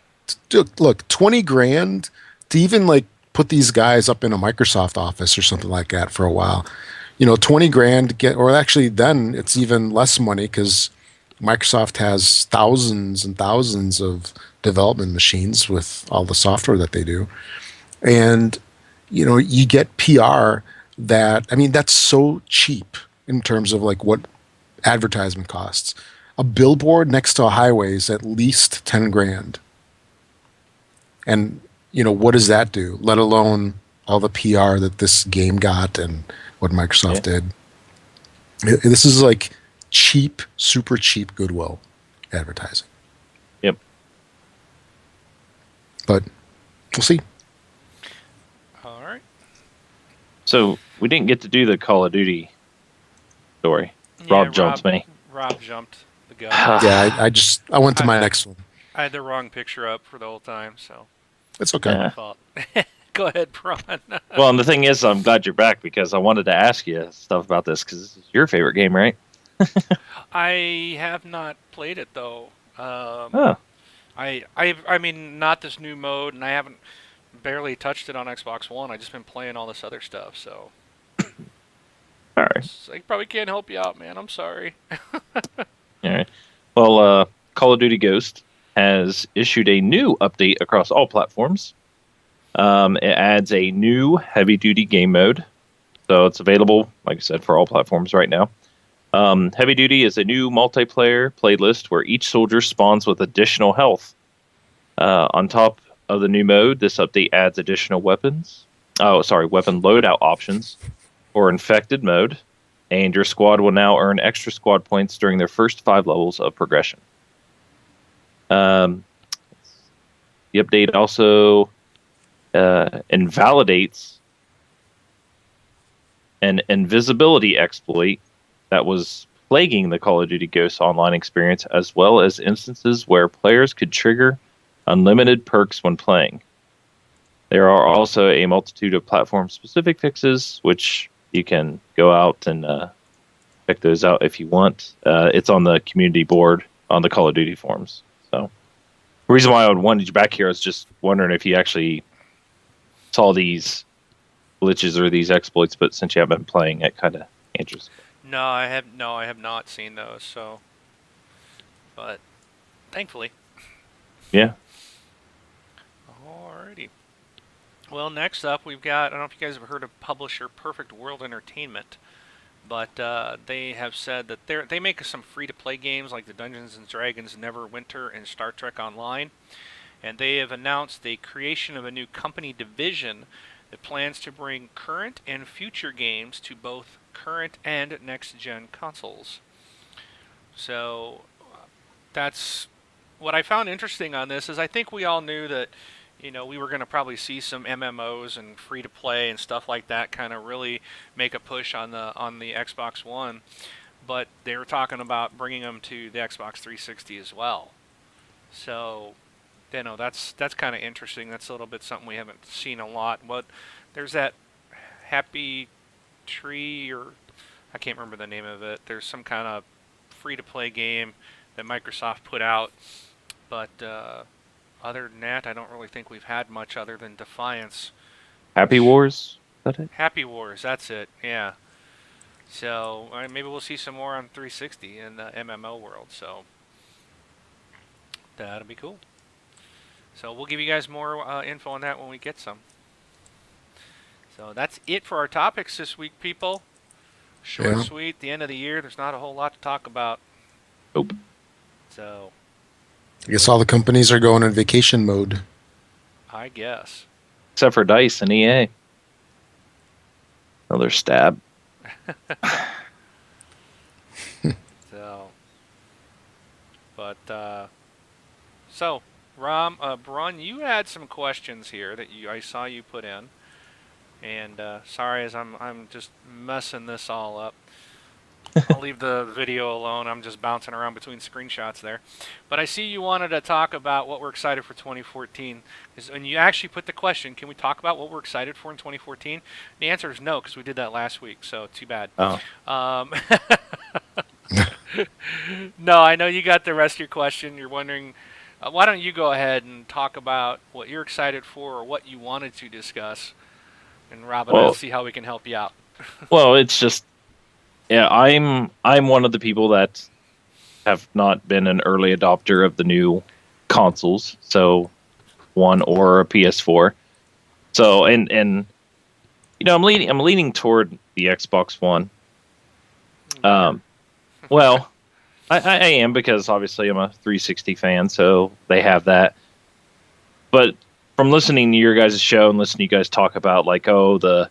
Look, 20 grand to even like put these guys up in a Microsoft office or something like that for a while. 20 grand to get, or actually then it's even less money because Microsoft has thousands and thousands of development machines with all the software that they do. And, you get PR that's so cheap in terms of like what advertisement costs. A billboard next to a highway is at least 10 grand. And, what does that do? Let alone all the PR that this game got and what Microsoft did. This is like cheap, super cheap goodwill advertising. Yep. But we'll see. All right. So we didn't get to do the Call of Duty story. Rob jumped me. Rob jumped the gun. Yeah, I went to my next one. I had the wrong picture up for the whole time, so It's okay. Yeah. my fault. Go ahead, Braun. Well, and the thing is, I'm glad you're back because I wanted to ask you stuff about this because this is your favorite game, right? I have not played it though. Oh, Not this new mode, and I haven't barely touched it on Xbox One. I've just been playing all this other stuff, so all right. I probably can't help you out, man. I'm sorry. All right. Well, Call of Duty Ghost has issued a new update across all platforms. It adds a new heavy-duty game mode. So it's available, like I said, for all platforms right now. Heavy Duty is a new multiplayer playlist where each soldier spawns with additional health. On top of the new mode, this update adds additional weapon loadout options for infected mode, and your squad will now earn extra squad points during their first 5 levels of progression. The update also invalidates an invisibility exploit that was plaguing the Call of Duty Ghosts online experience, as well as instances where players could trigger unlimited perks when playing. There are also a multitude of platform-specific fixes, which you can go out and check those out if you want. It's on the community board on the Call of Duty forums. So the reason why I wanted you back here is just wondering if you actually saw these glitches or these exploits, but since you haven't been playing, it kind of answers. No, I have not seen those. So, but thankfully. Yeah. Alrighty. Well, next up we've got, I don't know if you guys have heard of publisher Perfect World Entertainment, but they have said that they make some free-to-play games like the Dungeons & Dragons Neverwinter and Star Trek Online, and they have announced the creation of a new company division that plans to bring current and future games to both current and next-gen consoles. So that's what I found interesting on this is I think we all knew that, you know, we were going to probably see some MMOs and free-to-play and stuff like that kind of really make a push on the Xbox One, but they were talking about bringing them to the Xbox 360 as well. So, you know, that's kind of interesting. That's a little bit something we haven't seen a lot. But there's that Happy Tree, or I can't remember the name of it. There's some kind of free-to-play game that Microsoft put out, but other than that, I don't really think we've had much other than Defiance. Happy Wars? Is that it? Happy Wars, that's it, yeah. So maybe we'll see some more on 360 in the MMO world, so that'll be cool. So we'll give you guys more info on that when we get some. So that's it for our topics this week, people. Short and sweet, the end of the year, there's not a whole lot to talk about. Nope. So I guess all the companies are going in vacation mode. I guess. Except for DICE and EA. Another stab. So, but so Braun, you had some questions here that I saw you put in, and sorry as I'm just messing this all up. I'll leave the video alone. I'm just bouncing around between screenshots there. But I see you wanted to talk about what we're excited for 2014. And you actually put the question, can we talk about what we're excited for in 2014? The answer is no, because we did that last week, so too bad. Oh. No, I know you got the rest of your question. You're wondering, why don't you go ahead and talk about what you're excited for or what you wanted to discuss? And Rob and I'll see how we can help you out. Well, it's just, yeah, I'm one of the people that have not been an early adopter of the new consoles, so one or a PS4. So and you know, I'm leaning toward the Xbox One. Well, I am, because obviously I'm a 360 fan, so they have that. But from listening to your guys' show and listening to you guys talk about, like, oh, the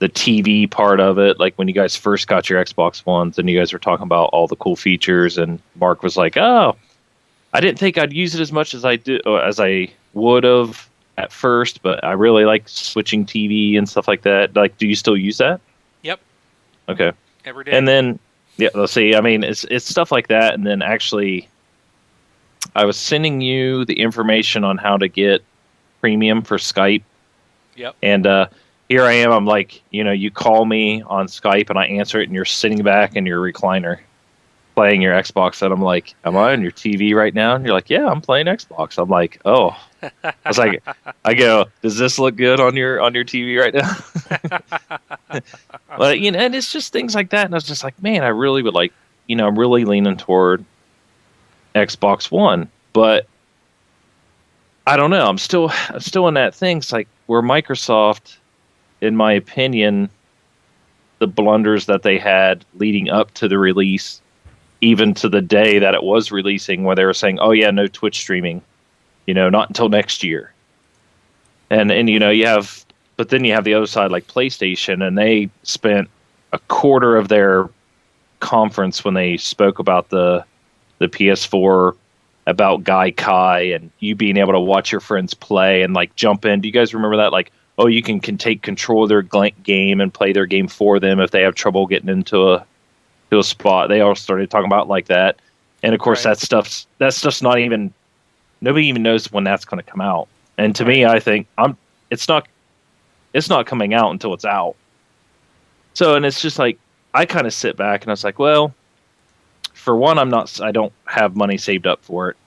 TV part of it, like when you guys first got your Xbox Ones and you guys were talking about all the cool features, and Mark was like, oh, I didn't think I'd use it as much as I would have at first, but I really like switching TV and stuff like that. Like, do you still use that? Yep. Okay. Every day. And then, yeah, let's see. I mean, it's stuff like that. And then actually, I was sending you the information on how to get premium for Skype. Yep. And here I am. I'm like, you know, you call me on Skype and I answer it, and you're sitting back in your recliner playing your Xbox. And I'm like, am I on your TV right now? And you're like, yeah, I'm playing Xbox. I'm like, oh. I was like, I go, does this look good on your TV right now? But, you know, and it's just things like that. And I was just like, man, I really would like, you know, I'm really leaning toward Xbox One. But I don't know. I'm still in that thing. It's like where Microsoft, in my opinion, the blunders that they had leading up to the release, even to the day that it was releasing, where they were saying, oh yeah, no Twitch streaming, you know, not until next year. And you know, but then you have the other side, like PlayStation, and they spent a quarter of their conference when they spoke about the PS4, about Guy Kai and you being able to watch your friends play and like jump in. Do you guys remember that? Like, oh, you can take control of their game and play their game for them if they have trouble getting into to a spot. They all started talking about it like that, and of course Right. that stuff's not even, nobody even knows when that's going to come out. And to Right. me, I think it's not coming out until it's out. So, and it's just like, I kind of sit back and I was like, well, for one, I don't have money saved up for it.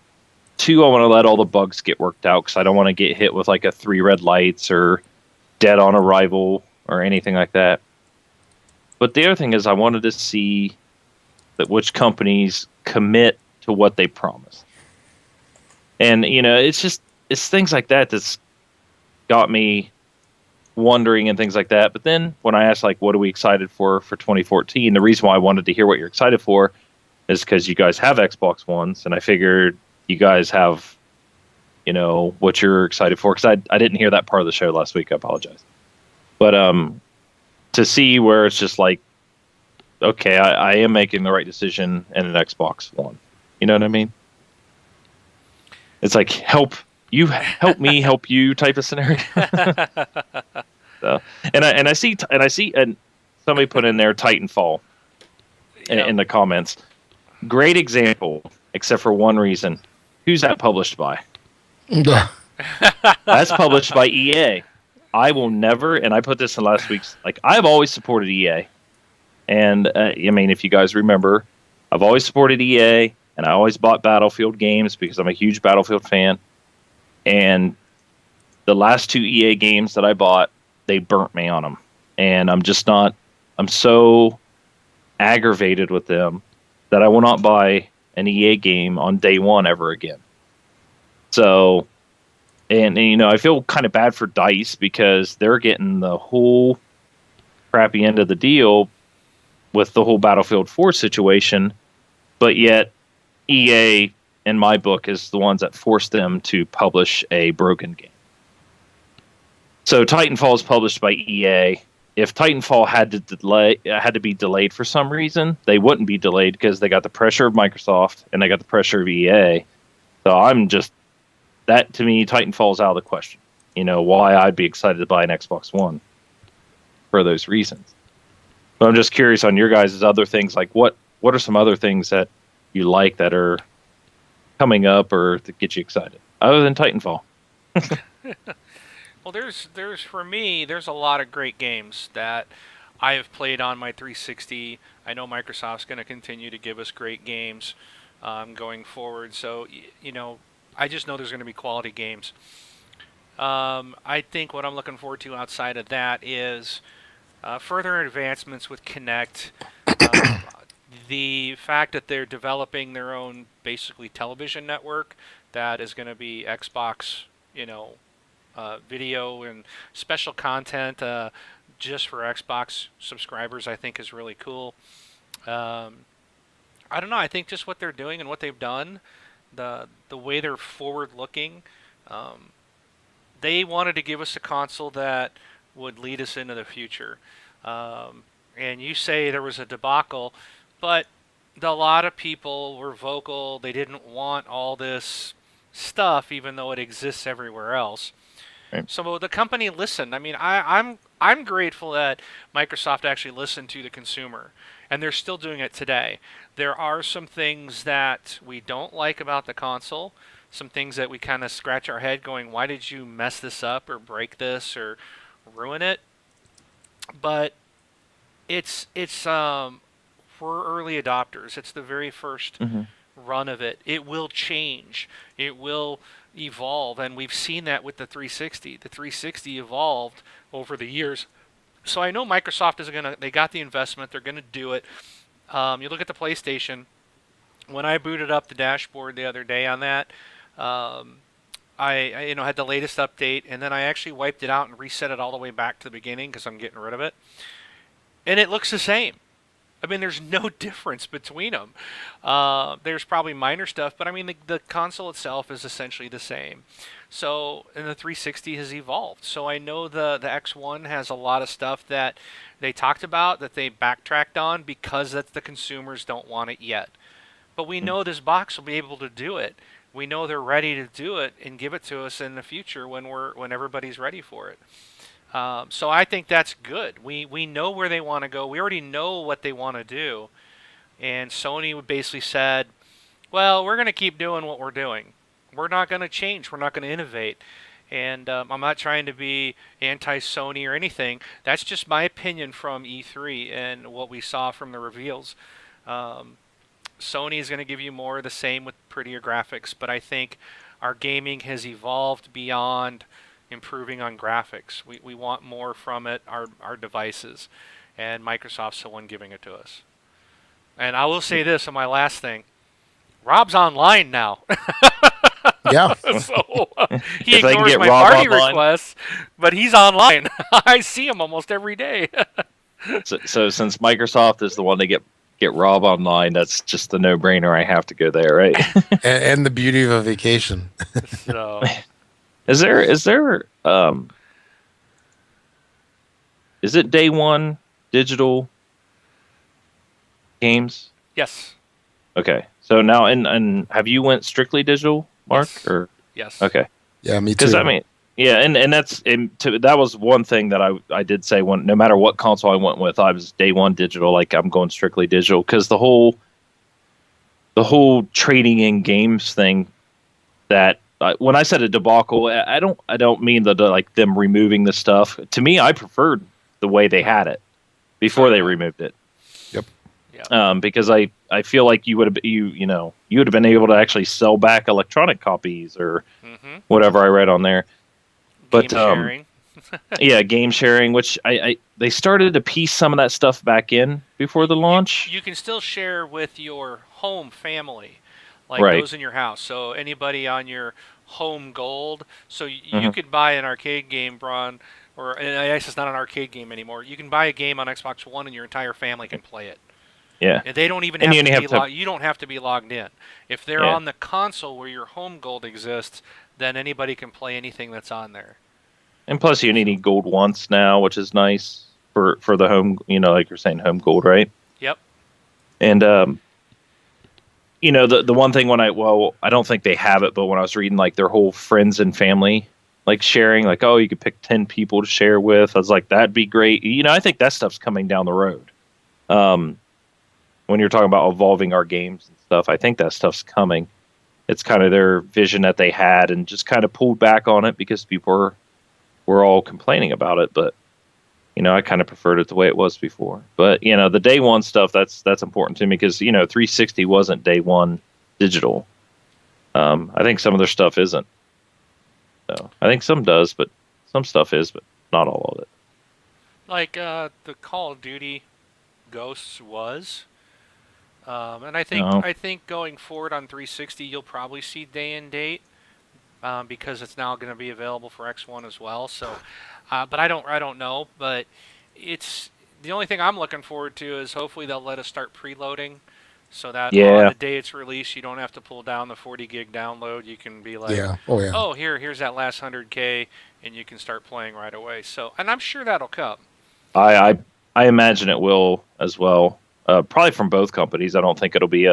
Two, I want to let all the bugs get worked out because I don't want to get hit with like a 3 red lights or dead on arrival or anything like that. But the other thing is, I wanted to see that which companies commit to what they promise. And, it's things like that that's got me wondering and things like that. But then when I asked, like, what are we excited for 2014, the reason why I wanted to hear what you're excited for is because you guys have Xbox Ones, and I figured you guys have, what you're excited for. Because I didn't hear that part of the show last week. I apologize. But to see where it's just like, okay, I am making the right decision in an Xbox One. You know what I mean? It's like help me help you type of scenario. So, and I see and somebody put in there Titanfall in the comments. Great example, except for one reason. Who's that published by? That's published by EA. I will never, and I put this in last week's, like, I've always supported EA. And, if you guys remember, I've always supported EA, and I always bought Battlefield games because I'm a huge Battlefield fan. And the last 2 EA games that I bought, they burnt me on them. And I'm so aggravated with them that I will not buy an EA game on day one ever again. So, and I feel kind of bad for DICE because they're getting the whole crappy end of the deal with the whole Battlefield 4 situation, but yet EA, in my book, is the ones that forced them to publish a broken game. So Titanfall is published by EA. If Titanfall had to be delayed for some reason, they wouldn't be delayed because they got the pressure of Microsoft and they got the pressure of EA. So that to me, Titanfall's out of the question. Why I'd be excited to buy an Xbox One for those reasons. But I'm just curious on your guys' other things. Like, what are some other things that you like that are coming up or to get you excited, other than Titanfall? Well, there's for me, there's a lot of great games that I have played on my 360. I know Microsoft's going to continue to give us great games going forward. So, I just know there's going to be quality games. I think what I'm looking forward to outside of that is further advancements with Kinect. The fact that they're developing their own basically television network that is going to be Xbox, video and special content just for Xbox subscribers, I think is really cool. I don't know. I think just what they're doing and what they've done, the way they're forward looking. They wanted to give us a console that would lead us into the future. And you say there was a debacle, but a lot of people were vocal. They didn't want all this stuff, even though it exists everywhere else. Right. So the company listened. I mean, I'm grateful that Microsoft actually listened to the consumer, and they're still doing it today. There are some things that we don't like about the console, some things that we kind of scratch our head going, why did you mess this up or break this or ruin it? But it's for early adopters. It's the very first run of it. It will change. It will evolve, and we've seen that with the 360. The 360 evolved over the years. So I know Microsoft is they got the investment. They're going to do it. You look at the PlayStation. When I booted up the dashboard the other day on that, I had the latest update, and then I actually wiped it out and reset it all the way back to the beginning because I'm getting rid of it. And it looks the same. I mean, there's no difference between them. There's probably minor stuff, but I mean, the console itself is essentially the same. So, and the 360 has evolved. So I know the X1 has a lot of stuff that they talked about that they backtracked on because the consumers don't want it yet. But we know this box will be able to do it. We know they're ready to do it and give it to us in the future when everybody's ready for it. So I think that's good. We know where they want to go. We already know what they want to do. and Sony basically said, well, we're going to keep doing what we're doing. We're not going to change. We're not going to innovate. And I'm not trying to be anti-Sony or anything. That's just my opinion from E3 and what we saw from the reveals. Um, Sony is going to give you more of the same with prettier graphics, but I think our gaming has evolved beyond improving on graphics. We want more from it, our devices, and Microsoft's the one giving it to us. And I will say this on my last thing. Rob's online now. Yeah. So he If they can ignores get my Rob party online. requests, but he's online. I see him almost every day. So since Microsoft is the one to get Rob online, that's just a no-brainer. I have to go there, right? And the beauty of a vacation. So Is it day one digital games? yes, Okay. So now, and have you went strictly digital, Mark? Yes. Or yes. okay. Yeah, me too. Because I mean, yeah, and that was one thing that I did say when no matter what console I went with, I was day one digital. Like I'm going strictly digital because the whole trading in games thing. That when I said a debacle, I don't mean like them removing the stuff. To me, I preferred the way they had it before they removed it. Yep. Yeah. Because I feel like you would have been able to actually sell back electronic copies or Mm-hmm. whatever I read on there. But Game sharing. yeah, game sharing, which they started to piece some of that stuff back in before the launch. You can still share with your home family, like Right. those in your house. So anybody on your home gold. So you Mhm. could buy an arcade game, Braun, and I guess it's not an arcade game anymore. You can buy a game on Xbox One, and your entire family can play it. Yeah. And they don't even And have you to only be have to- you don't have to be logged in. If they're Yeah. on the console where your home gold exists, then anybody can play anything that's on there. And plus, you need gold once now, which is nice for the home. Like you're saying, home gold, right? Yep. And the one thing I don't think they have it, but when I was reading like their whole friends and family like sharing, like, oh, you could pick 10 people to share with. I was like, that'd be great. I think that stuff's coming down the road. When you're talking about evolving our games and stuff, I think that stuff's coming. It's kind of their vision that they had and just kind of pulled back on it because people were all complaining about it. But, I kind of preferred it the way it was before. But, the day one stuff, that's important to me because, 360 wasn't day one digital. I think some of their stuff isn't. So I think some does, but some stuff is, but not all of it. Like the Call of Duty Ghosts was. And I think going forward on 360, you'll probably see day and date because it's now going to be available for X1 as well. So, but I don't know. But it's the only thing I'm looking forward to is hopefully they'll let us start preloading, so that Yeah. on the day it's released, you don't have to pull down the 40 gig download. You can be like, Yeah. Oh, yeah. oh, here's that last 100K, and you can start playing right away. So, and I'm sure that'll come. I imagine it will as well. Probably from both companies. I don't think it'll be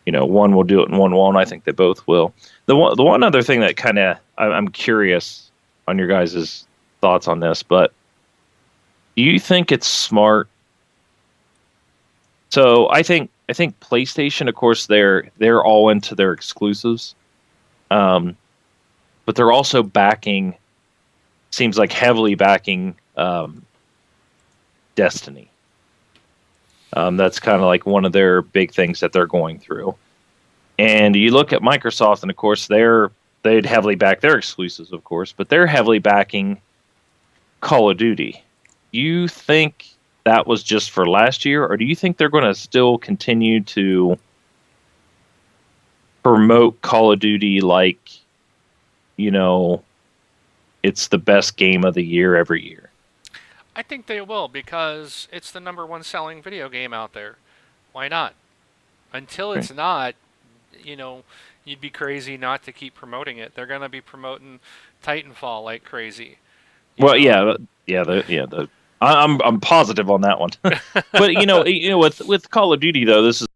one will do it and one won't. I think they both will. The one other thing that kind of I'm curious on your guys' thoughts on this, but do you think it's smart? So I think PlayStation, of course, they're all into their exclusives, but they're also backing. Seems like heavily backing Destiny. That's kind of like one of their big things that they're going through. And you look at Microsoft, and of course they'd heavily back their exclusives, of course, but they're heavily backing Call of Duty. You think that was just for last year, or do you think they're going to still continue to promote Call of Duty like, it's the best game of the year every year? I think they will because it's the number one selling video game out there. Why not? Until it's not, you'd be crazy not to keep promoting it. They're going to be promoting Titanfall like crazy. Well, I'm positive on that one. But with Call of Duty though, this is